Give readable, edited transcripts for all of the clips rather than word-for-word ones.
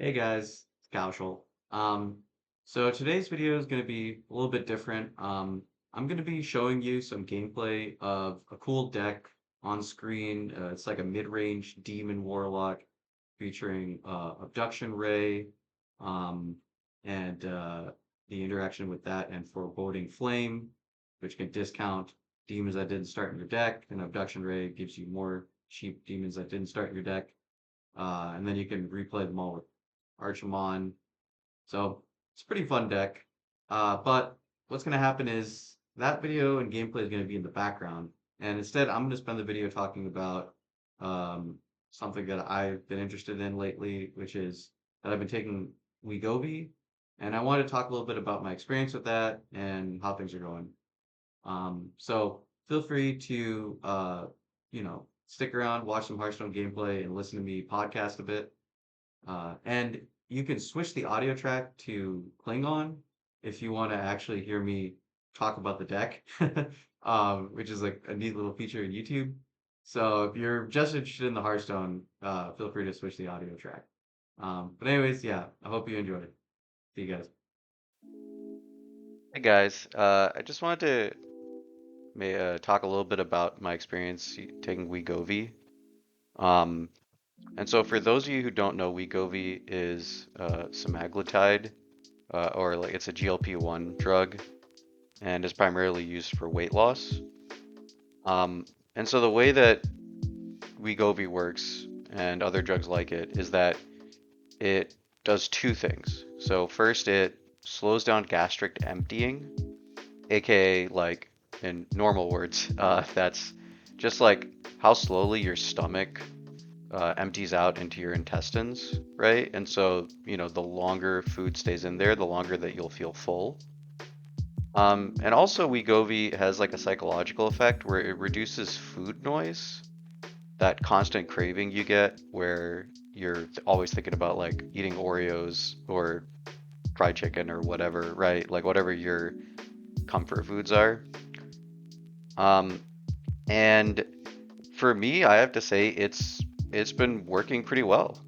Hey guys, it's Kaushal. So today's video is going to be a little bit different. I'm going to be showing you some gameplay of a cool deck on screen. It's like a mid-range demon warlock featuring Abduction Ray, um, and the interaction with that and foreboding flame, which can discount demons that didn't start in your deck, and Abduction Ray gives you more cheap demons that didn't start in your deck. And then you can replay them all with Archimon. So it's a pretty fun deck. But what's going to happen is that video and gameplay is going to be in the background. And instead, I'm going to spend the video talking about um, something that I've been interested in lately, which is that I've been taking Wegovy. And I want to talk a little bit about my experience with that and how things are going. So feel free to, stick around, watch some Hearthstone gameplay, and listen to me podcast a bit. And you can switch the audio track to Klingon if you want to actually hear me talk about the deck, which is like a neat little feature in YouTube. So if you're just interested in the Hearthstone, feel free to switch the audio track. But anyways, yeah, I hope you enjoyed it. See you guys. Hey guys, I just wanted to talk a little bit about my experience taking Wegovy. Um, and so for those of you who don't know, Wegovy is semaglutide, or like it's a GLP-1 drug, and is primarily used for weight loss. And so the way that Wegovy works and other drugs like it is that it does two things. So first, it slows down gastric emptying, aka like in normal words, that's just like how slowly your stomach empties out into your intestines, right? And so, the longer food stays in there, the longer that you'll feel full. And also, Wegovy has like a psychological effect where it reduces food noise, that constant craving you get where you're always thinking about like eating Oreos or fried chicken or whatever, right? Like whatever your comfort foods are. Um, And for me, I have to say it's been working pretty well.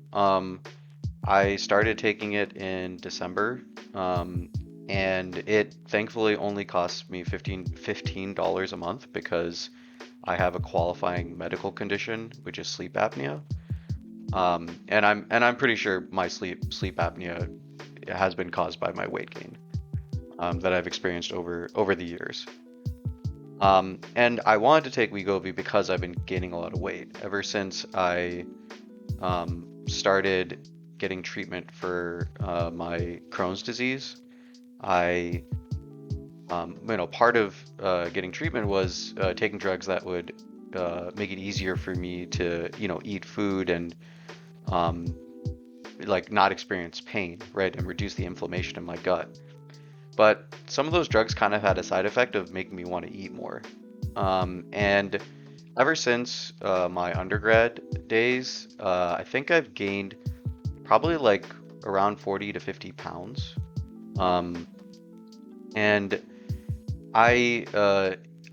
I started taking it in December, um, and it thankfully only costs me $15 a month because I have a qualifying medical condition, which is sleep apnea. And I'm pretty sure my sleep apnea has been caused by my weight gain that I've experienced over the years. And I wanted to take Wegovy because I've been gaining a lot of weight ever since I started getting treatment for my Crohn's disease. I, part of getting treatment was taking drugs that would make it easier for me to, eat food and um, like not experience pain, right, and reduce the inflammation in my gut. But some of those drugs kind of had a side effect of making me want to eat more. And ever since my undergrad days, I think I've gained probably like around 40 to 50 pounds. Um, and I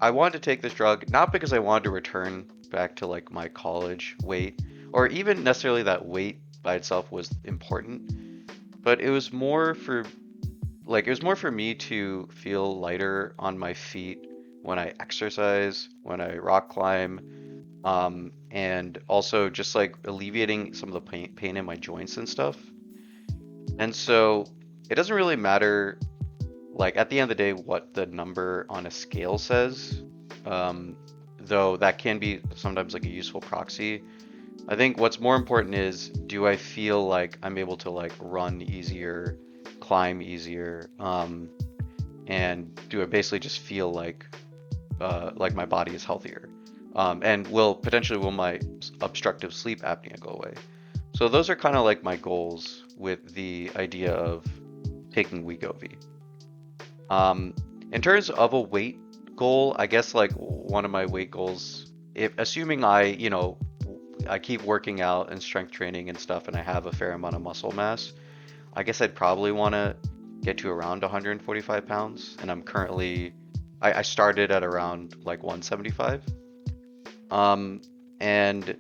wanted to take this drug not because I wanted to return back to like my college weight or even necessarily that weight by itself was important, but it was more for me to feel lighter on my feet when I exercise, when I rock climb, and also just like alleviating some of the pain in my joints and stuff. And so it doesn't really matter, like at the end of the day, what the number on a scale says, um, though that can be sometimes like a useful proxy. I think what's more important is, do I feel like I'm able to like run easier, climb easier, and do I basically just feel like my body is healthier? And will my obstructive sleep apnea go away? So those are kind of like my goals with the idea of taking Wegovy. Um, in terms of a weight goal, I guess like one of my weight goals, if assuming I keep working out and strength training and stuff, and I have a fair amount of muscle mass, I guess I'd probably want to get to around 145 pounds, and I started at around like 175. Um, and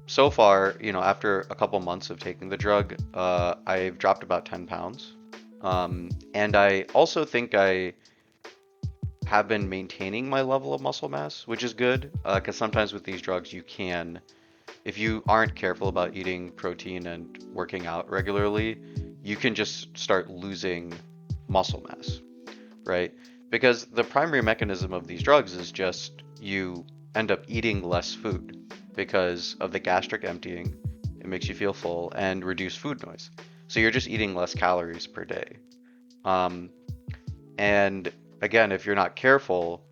so far, after a couple months of taking the drug, I've dropped about 10 pounds. And I also think I have been maintaining my level of muscle mass, which is good, because sometimes with these drugs you can, if you aren't careful about eating protein and working out regularly, you can just start losing muscle mass, right? Because the primary mechanism of these drugs is just you end up eating less food because of the gastric emptying. It makes you feel full and reduce food noise. So you're just eating less calories per day. Um, and again, if you're not careful,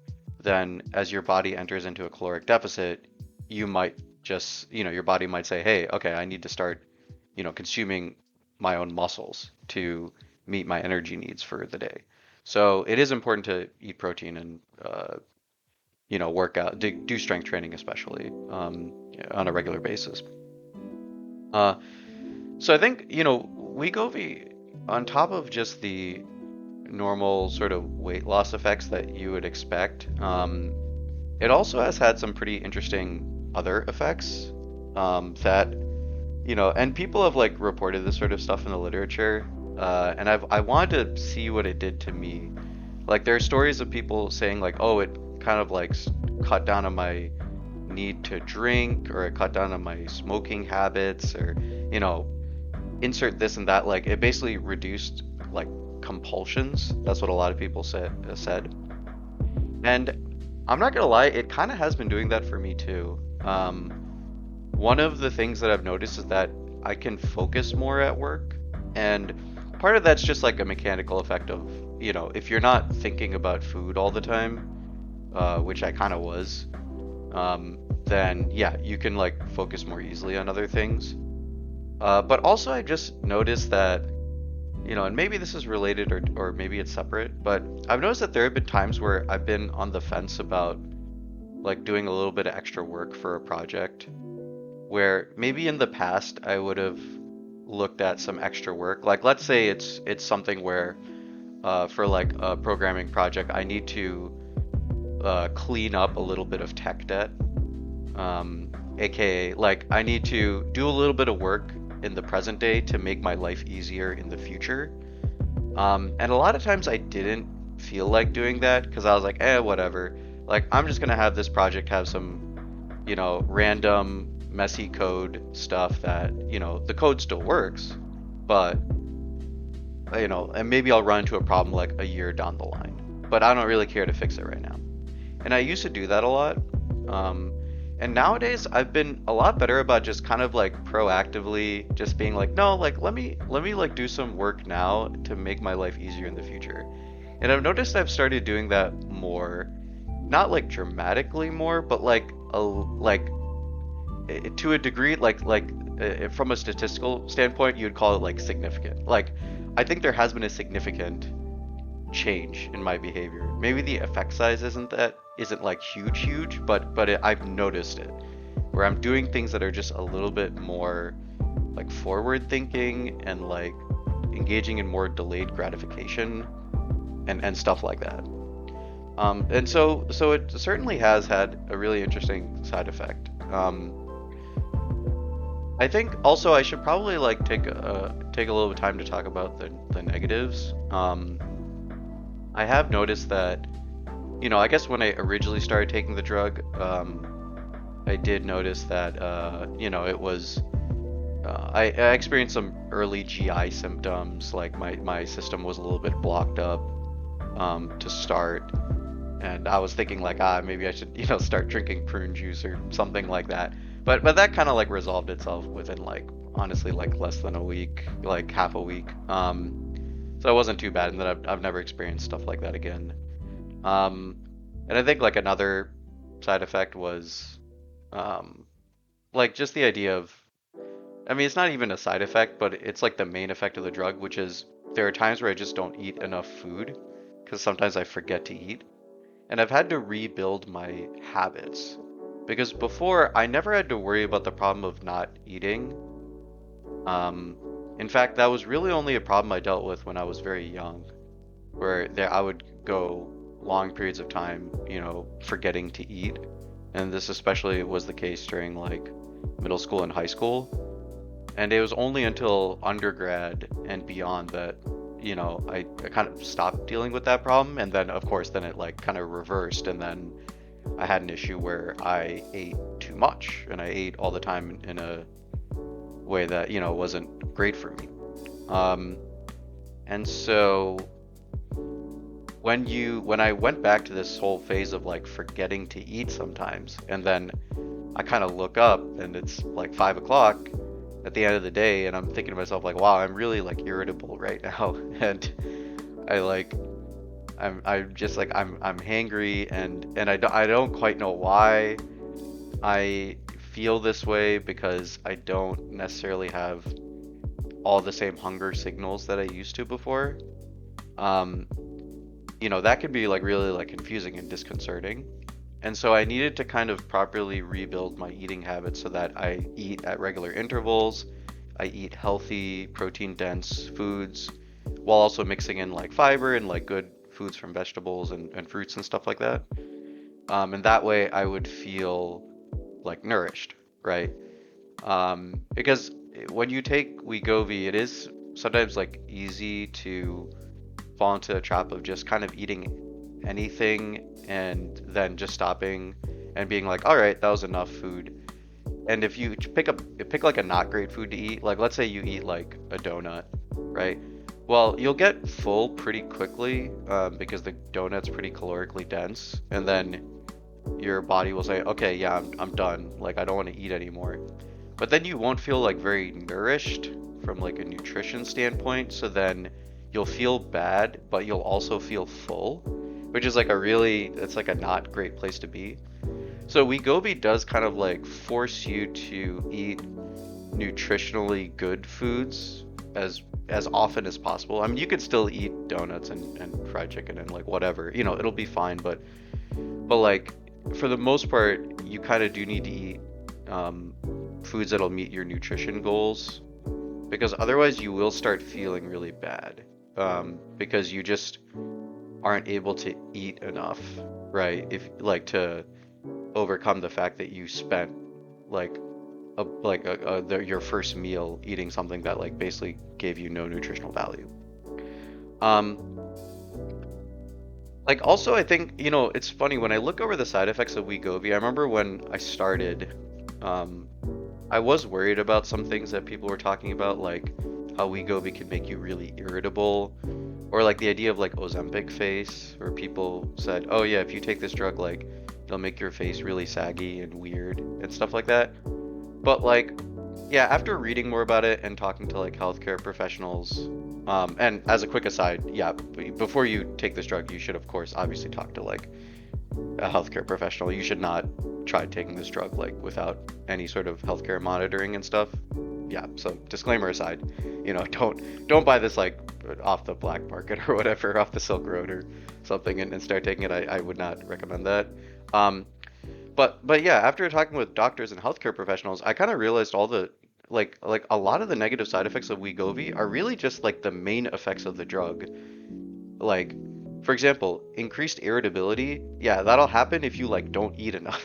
then as your body enters into a caloric deficit, you might just, your body might say, hey, okay, I need to start, consuming my own muscles to meet my energy needs for the day. So it is important to eat protein and, work out, do strength training, especially on a regular basis. Uh, so I think, Wegovy, on top of just the normal sort of weight loss effects that you would expect, it also has had some pretty interesting other effects that, and people have like reported this sort of stuff in the literature, and I wanted to see what it did to me. Like there are stories of people saying like, oh, it kind of like cut down on my need to drink, or it cut down on my smoking habits, or you know, insert this and that. Like it basically reduced like compulsions. That's what a lot of people said. And I'm not gonna lie, it kind of has been doing that for me too. One of the things that I've noticed is that I can focus more at work, and part of that's just like a mechanical effect of, if you're not thinking about food all the time, which I kind of was, then yeah, you can like focus more easily on other things. But also I just noticed that, and maybe this is related or maybe it's separate, but I've noticed that there have been times where I've been on the fence about like doing a little bit of extra work for a project, where maybe in the past I would have looked at some extra work. Like let's say it's something where for like a programming project I need to clean up a little bit of tech debt, aka like I need to do a little bit of work in the present day to make my life easier in the future. And a lot of times I didn't feel like doing that because I was like, whatever. Like I'm just gonna have this project have some, random messy code stuff that, the code still works, but and maybe I'll run into a problem like a year down the line. But I don't really care to fix it right now. And I used to do that a lot. And nowadays I've been a lot better about just kind of like proactively just being like, no, like let me like do some work now to make my life easier in the future. And I've noticed I've started doing that more, not like dramatically more, but like to a degree, from a statistical standpoint, you'd call it like significant. Like I think there has been a significant change in my behavior. Maybe the effect size isn't like huge, but I've noticed it, where I'm doing things that are just a little bit more like forward thinking and like engaging in more delayed gratification and stuff like that. And so it certainly has had a really interesting side effect. I think also I should probably like take a little bit of time to talk about the negatives. I have noticed that, I guess when I originally started taking the drug, I did notice that, it was, I experienced some early GI symptoms, like my system was a little bit blocked up to start, and I was thinking like, maybe I should, start drinking prune juice or something like that. But that kind of like resolved itself within like, honestly, like less than a week, like half a week. So it wasn't too bad, and then I've never experienced stuff like that again. And I think like another side effect was, like just the idea of, I mean, it's not even a side effect, but it's like the main effect of the drug, which is there are times where I just don't eat enough food because sometimes I forget to eat. And I've had to rebuild my habits because before I never had to worry about the problem of not eating. In fact, that was really only a problem I dealt with when I was very young, where I would go long periods of time, forgetting to eat. And this especially was the case during like middle school and high school. And it was only until undergrad and beyond that, I kind of stopped dealing with that problem. And then, of course, then it like kind of reversed. And then I had an issue where I ate too much and I ate all the time in a way that, wasn't great for me. Um, and so when I went back to this whole phase of like forgetting to eat sometimes, and then I kind of look up and it's like 5 o'clock at the end of the day, and I'm thinking to myself like, wow, I'm really like irritable right now, and I like I'm just like I'm hangry, and I don't quite know why I feel this way because I don't necessarily have all the same hunger signals that I used to before. Um, that could be like really like confusing and disconcerting. And so I needed to kind of properly rebuild my eating habits so that I eat at regular intervals, I eat healthy, protein-dense foods, while also mixing in like fiber and like good foods from vegetables and fruits and stuff like that. And that way I would feel like nourished, right? Because when you take Wegovy, it is sometimes like easy to fall into a trap of just kind of eating anything and then just stopping and being like, all right, that was enough food. And if you pick like a not great food to eat, like let's say you eat like a donut, right? Well, you'll get full pretty quickly because the donut's pretty calorically dense, and then your body will say, okay, yeah, I'm done. Like I don't want to eat anymore. But then you won't feel like very nourished from like a nutrition standpoint. So then you'll feel bad, but you'll also feel full, which is like it's like a not great place to be. So Wegovy does kind of like force you to eat nutritionally good foods as often as possible. I mean, you could still eat donuts and fried chicken and like whatever, it'll be fine, but like for the most part, you kind of do need to eat foods that'll meet your nutrition goals because otherwise you will start feeling really bad because you just aren't able to eat enough, right? If like to overcome the fact that you spent like your first meal eating something that like basically gave you no nutritional value. Um, like also I think it's funny when I look over the side effects of Wegovy. I remember when I started, um, I was worried about some things that people were talking about, like how Wegovy can make you really irritable, or like the idea of like Ozempic face, where people said, oh yeah, if you take this drug, like it'll make your face really saggy and weird and stuff like that. But like, yeah, after reading more about it and talking to like healthcare professionals, and as a quick aside, yeah, before you take this drug, you should of course obviously talk to like a healthcare professional. You should not try taking this drug like without any sort of healthcare monitoring and stuff. Yeah, so disclaimer aside, don't buy this like off the black market or whatever, off the Silk Road or something and start taking it. I would not recommend that. Um, but yeah, after talking with doctors and healthcare professionals, I kind of realized all the like a lot of the negative side effects of Wegovy are really just like the main effects of the drug. Like, for example, increased irritability. Yeah, that'll happen if you like don't eat enough.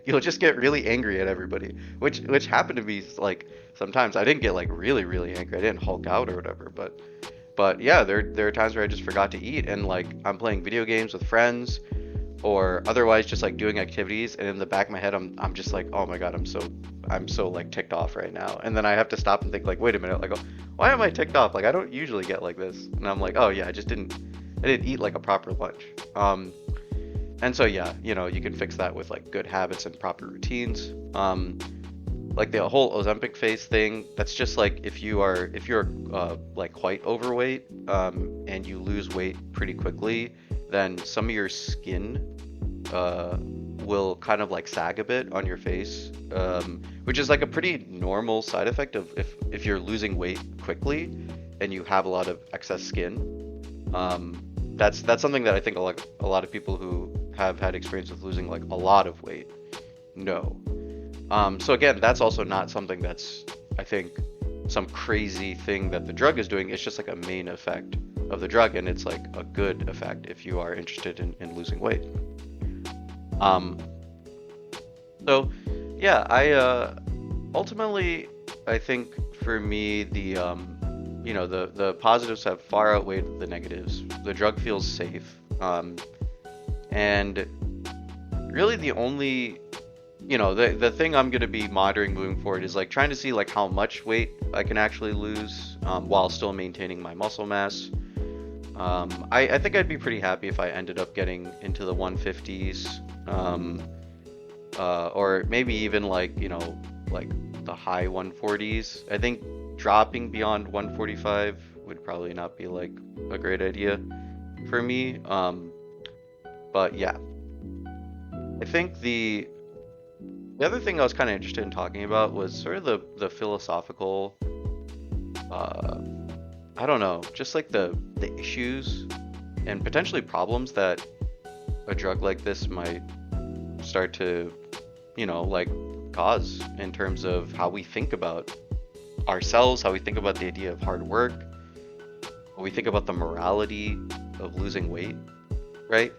You'll just get really angry at everybody, which happened to me like sometimes. I didn't get like really angry. I didn't Hulk out or whatever, but yeah, there are times where I just forgot to eat and like I'm playing video games with friends or otherwise just like doing activities, and in the back of my head I'm just like, oh my god, I'm so like ticked off right now, and then I have to stop and think like, wait a minute, like, why am I ticked off? Like I don't usually get like this, and I'm like, oh yeah, I didn't eat like a proper lunch. And so yeah, you can fix that with like good habits and proper routines. Like the whole Ozempic face thing, that's just like if you're like quite overweight, and you lose weight pretty quickly, then some of your skin will kind of like sag a bit on your face, which is like a pretty normal side effect of if you're losing weight quickly and you have a lot of excess skin. That's something that I think a lot of people who have had experience with losing like a lot of weight know. So again, that's also not something that's, I think, some crazy thing that the drug is doing. It's just like a main effect of the drug, and it's like a good effect if you are interested in losing weight. So yeah, ultimately, I think for me, the positives have far outweighed the negatives. The drug feels safe, and really the only, the thing I'm gonna be monitoring moving forward is like trying to see like how much weight I can actually lose, while still maintaining my muscle mass. I think I'd be pretty happy if I ended up getting into the 150s, or maybe even like, like the high 140s. I think dropping beyond 145 would probably not be like a great idea for me. But yeah, I think the other thing I was kind of interested in talking about was sort of the philosophical, uh, I don't know, just like the issues and potentially problems that a drug like this might start to, like cause in terms of how we think about ourselves, how we think about the idea of hard work, how we think about the morality of losing weight, right?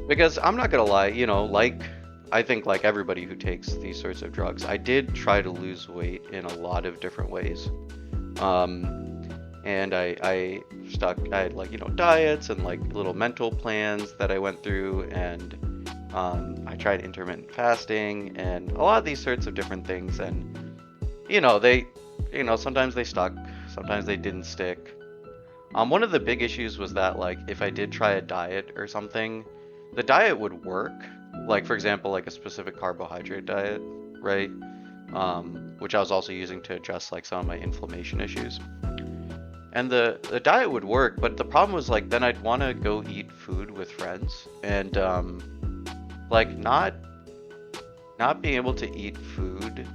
Because I'm not gonna lie, like I think like everybody who takes these sorts of drugs, I did try to lose weight in a lot of different ways. And I had like, diets and like little mental plans that I went through, and I tried intermittent fasting and a lot of these sorts of different things. And, they, sometimes they stuck, sometimes they didn't stick. One of the big issues was that like if I did try a diet or something, the diet would work. Like for example, like a specific carbohydrate diet, right? Which I was also using to address like some of my inflammation issues. And the diet would work, but the problem was like then I'd want to go eat food with friends, and like not being able to eat food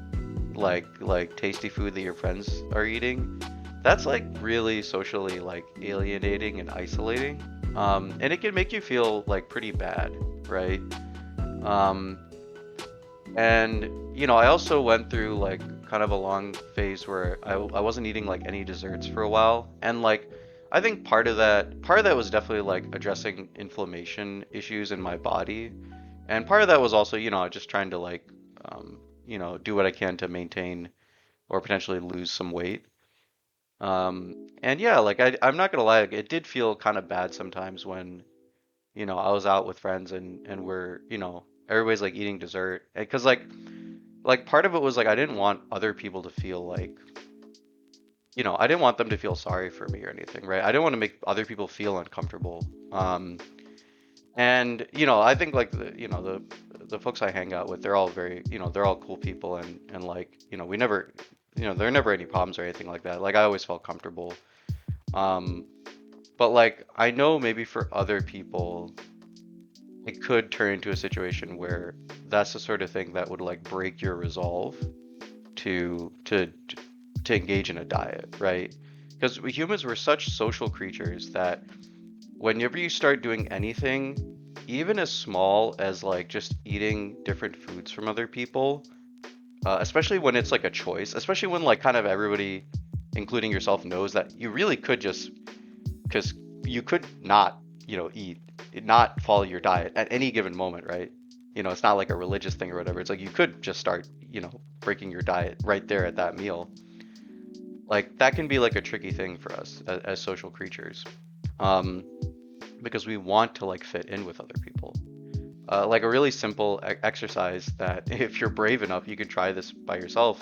like tasty food that your friends are eating, that's like really socially like alienating and isolating. And it can make you feel like pretty bad, right? Um, and I also went through like kind of a long phase where I wasn't eating like any desserts for a while, and like I think part of that was definitely like addressing inflammation issues in my body, and part of that was also just trying to like do what I can to maintain or potentially lose some weight. And yeah, like I'm not gonna lie, like, it did feel kind of bad sometimes when I was out with friends and we're everybody's like eating dessert, because like part of it was like I didn't want other people to feel like I didn't want them to feel sorry for me or anything, right? I didn't want to make other people feel uncomfortable. And I think like the folks I hang out with, they're all very they're all cool people, and like we never there are never any problems or anything like that. Like I always felt comfortable. Um, but like I know maybe for other people it could turn into a situation where that's the sort of thing that would like break your resolve to to to engage in a diet, right? Because we humans were such social creatures that whenever you start doing anything, even as small as like just eating different foods from other people, especially when it's like a choice, especially when like kind of everybody, including yourself, knows that you really could just, because you could not, eat, not follow your diet at any given moment, right? It's not like a religious thing or whatever. It's like you could just start, breaking your diet right there at that meal. Like that can be like a tricky thing for us as social creatures, um, because we want to like fit in with other people. Like a really simple exercise that if you're brave enough, you could try this by yourself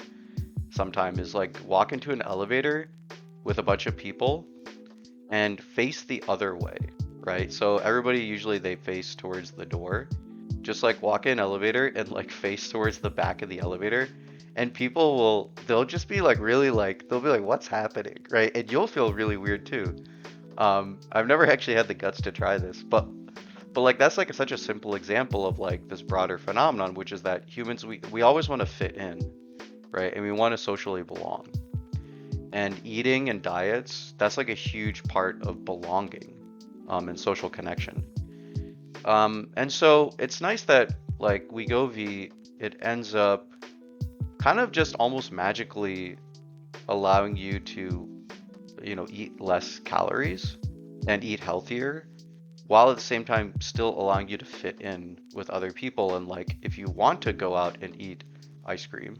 sometime is like walk into an elevator with a bunch of people and face the other way, right? So everybody usually they face towards the door. Just like walk in an elevator and like face towards the back of the elevator, and they'll just be like really like they'll be like what's happening, right? And you'll feel really weird too. I've never actually had the guts to try this, but like that's like such a simple example of like this broader phenomenon, which is that humans we always want to fit in, right? And we want to socially belong. And eating and diets, that's like a huge part of belonging, and social connection. And so it's nice that like Wegovy, it ends up kind of just almost magically allowing you to, eat less calories and eat healthier, while at the same time still allowing you to fit in with other people. And like if you want to go out and eat ice cream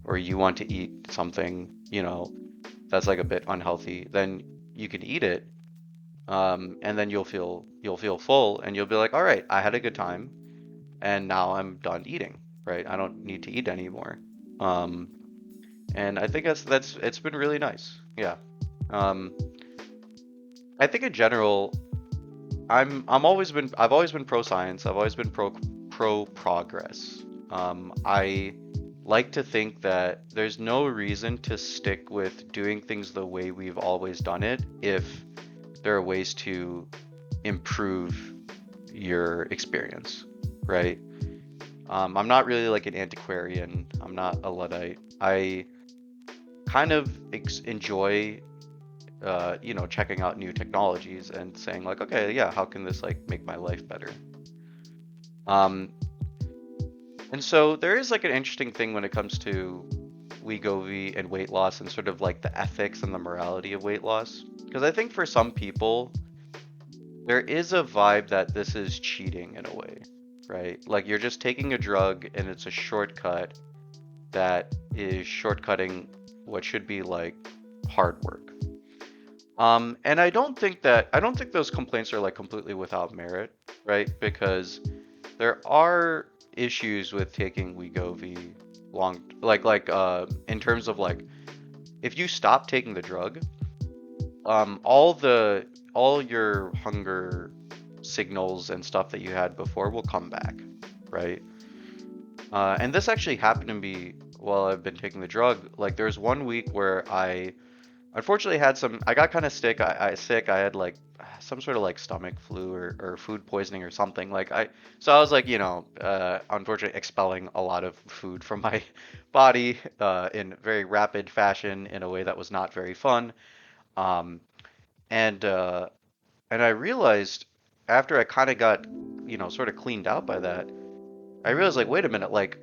or you want to eat something, that's like a bit unhealthy, then you can eat it, and then you'll feel full, and you'll be like, all right, I had a good time, and now I'm done eating, right? I don't need to eat anymore. Um, and I think that's it's been really nice. Yeah. Um, I think in general, I've always been pro science. I've always been pro progress. I like to think that there's no reason to stick with doing things the way we've always done it if there are ways to improve your experience, right? I'm not really like an antiquarian. I'm not a Luddite. I kind of enjoy, checking out new technologies and saying like, okay, yeah, how can this like make my life better? Um, and so there is like an interesting thing when it comes to Wegovy and weight loss and sort of like the ethics and the morality of weight loss. Because I think for some people, there is a vibe that this is cheating in a way, right? Like you're just taking a drug and it's a shortcut that is shortcutting what should be like hard work. And I don't think those complaints are like completely without merit, right? Because there are issues with taking Wegovy in terms of like if you stop taking the drug, all your hunger signals and stuff that you had before will come back, right? And this actually happened to me while I've been taking the drug. Like there's one week where I unfortunately I got kind of sick. I had like some sort of like stomach flu or food poisoning or something. So I was like, unfortunately expelling a lot of food from my body in very rapid fashion in a way that was not very fun. Um, and and I realized after I kind of got, sort of cleaned out by that, I realized like, wait a minute, like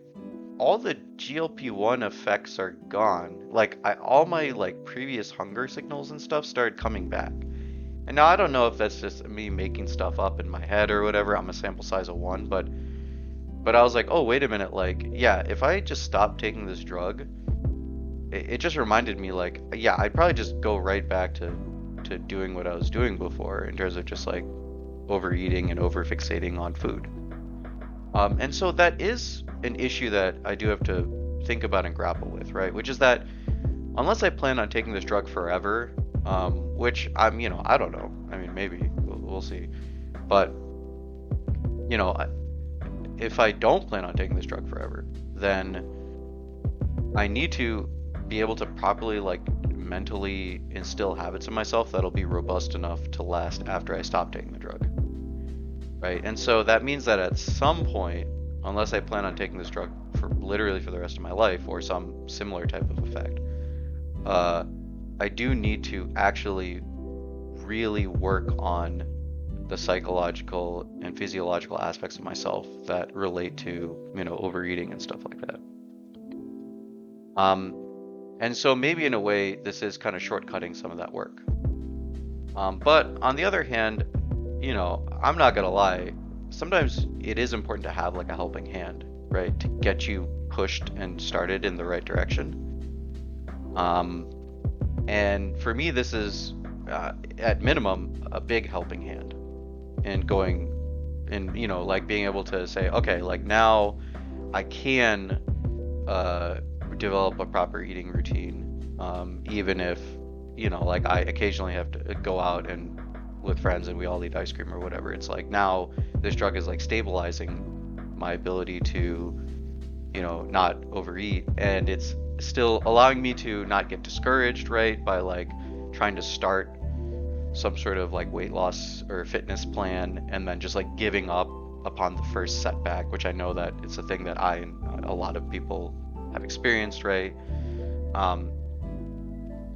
all the GLP-1 effects are gone. Like all my like previous hunger signals and stuff started coming back. And now I don't know if that's just me making stuff up in my head or whatever. I'm a sample size of one, but I was like, oh wait a minute, like yeah, if I just stopped taking this drug, it just reminded me like yeah, I'd probably just go right back to doing what I was doing before in terms of just like overeating and over fixating on food. And so that is an issue that I do have to think about and grapple with, right? Which is that unless I plan on taking this drug forever, which I don't know. I mean, maybe we'll see. But, if I don't plan on taking this drug forever, then I need to be able to properly, like, mentally instill habits in myself that'll be robust enough to last after I stop taking the drug. Right? And so that means that at some point, unless I plan on taking this drug for literally for the rest of my life or some similar type of effect, I do need to actually really work on the psychological and physiological aspects of myself that relate to, overeating and stuff like that. And so maybe in a way, this is kind of shortcutting some of that work. But on the other hand, I'm not gonna lie, sometimes it is important to have like a helping hand, right? To get you pushed and started in the right direction. And for me, this is, at minimum, a big helping hand in going and, like being able to say, okay, like now I can develop a proper eating routine, even if, like I occasionally have to go out and with friends and we all eat ice cream or whatever. It's like now this drug is like stabilizing my ability to, not overeat, and it's still allowing me to not get discouraged, right? By like trying to start some sort of like weight loss or fitness plan and then just like giving up upon the first setback, which I know that it's a thing that I and a lot of people have experienced, right?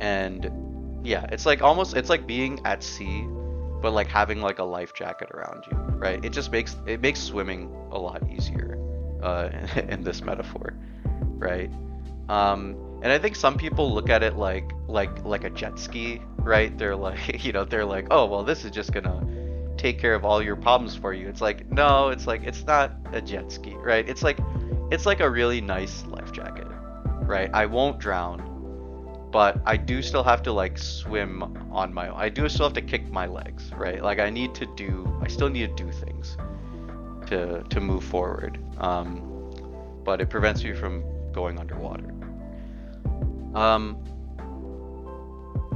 And yeah, it's like being at sea, but like having like a life jacket around you, right? It makes swimming a lot easier, in this metaphor, right? And I think some people look at it like a jet ski, right? They're like, they're like, oh well, this is just gonna take care of all your problems for you. It's like, no, it's like it's not a jet ski, right? It's like a really nice life jacket, right? I won't drown, but I do still have to like swim on my own. I do still have to kick my legs, right? Like I still need to do things to move forward. But it prevents you from going underwater. Um,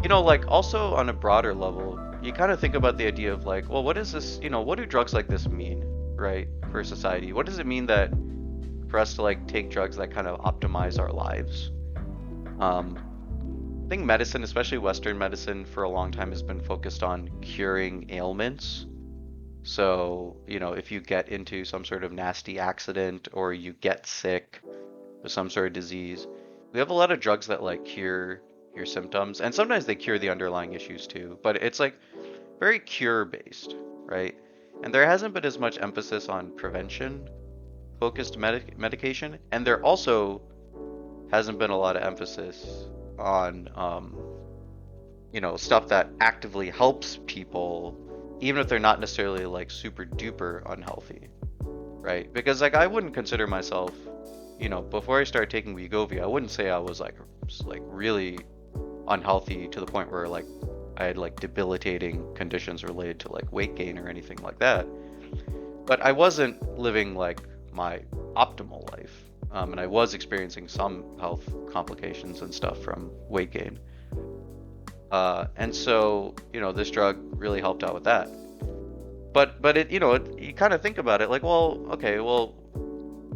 like also on a broader level, you kind of think about the idea of like, well, what is this, what do drugs like this mean, right, for society? What does it mean that for us to like take drugs that kind of optimize our lives? I think medicine, especially Western medicine, for a long time has been focused on curing ailments. So, if you get into some sort of nasty accident or you get sick with some sort of disease, we have a lot of drugs that like cure your symptoms, and sometimes they cure the underlying issues too, but it's like very cure based, right? And there hasn't been as much emphasis on prevention focused medication, and there also hasn't been a lot of emphasis on stuff that actively helps people even if they're not necessarily like super duper unhealthy, right? Because like I wouldn't consider myself, before I started taking Wegovy, I wouldn't say I was like really unhealthy to the point where like I had like debilitating conditions related to like weight gain or anything like that. But I wasn't living like my optimal life. And I was experiencing some health complications and stuff from weight gain. And so, this drug really helped out with that. But it, you kind of think about it like, well, okay, well,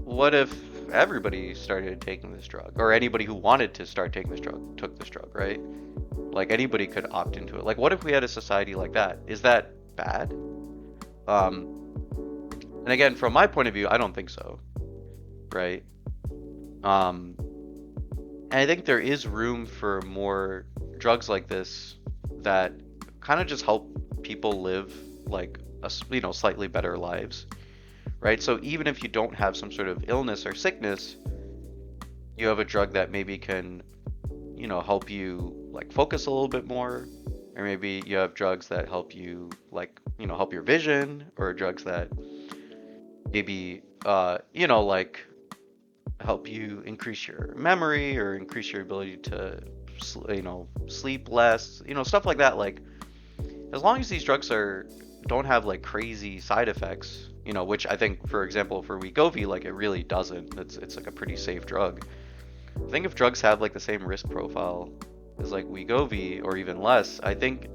what if everybody started taking this drug, or anybody who wanted to start taking this drug took this drug, right? Like anybody could opt into it. Like, what if we had a society like that? Is that bad? And again, from my point of view, I don't think so, right? And I think there is room for more drugs like this that kind of just help people live like slightly better lives, right? So even if you don't have some sort of illness or sickness, you have a drug that maybe can help you like focus a little bit more, or maybe you have drugs that help you like help your vision, or drugs that maybe like help you increase your memory or increase your ability to sleep less, stuff like that. Like as long as these drugs don't have like crazy side effects, which I think, for example, for Wegovy, like it really doesn't. It's like a pretty safe drug. I think if drugs have like the same risk profile as like Wegovy or even less, I think it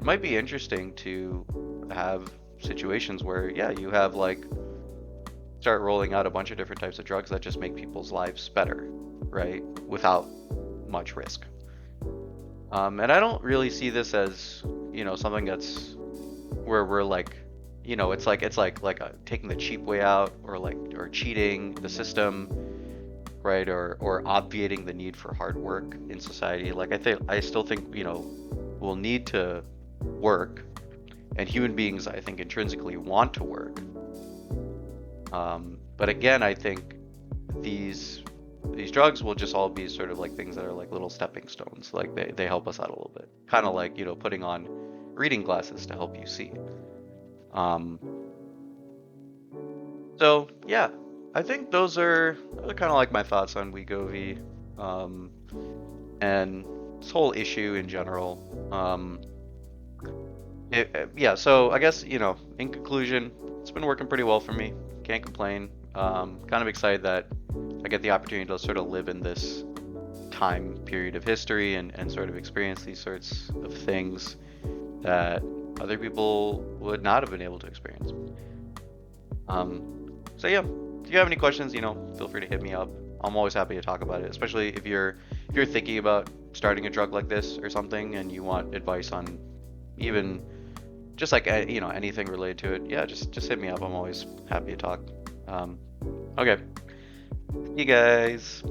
might be interesting to have situations where you have like start rolling out a bunch of different types of drugs that just make people's lives better, right? Without much risk. And I don't really see this as something that's where we're like it's like taking the cheap way out, or cheating the system, right? Or obviating the need for hard work in society. Like I still think we'll need to work, and human beings I think intrinsically want to work. But again, I think these drugs will just all be sort of like things that are like little stepping stones. Like they help us out a little bit, kind of like putting on reading glasses to help you see. So yeah, I think those are kind of like my thoughts on Wegovy, and this whole issue in general. So I guess in conclusion, it's been working pretty well for me. Can't complain. Kind of excited that I get the opportunity to sort of live in this time period of history and sort of experience these sorts of things that other people would not have been able to experience. So yeah, if you have any questions, feel free to hit me up. I'm always happy to talk about it, especially if you're thinking about starting a drug like this or something and you want advice on even just like anything related to it. Yeah, just hit me up. I'm always happy to talk. Okay, you guys.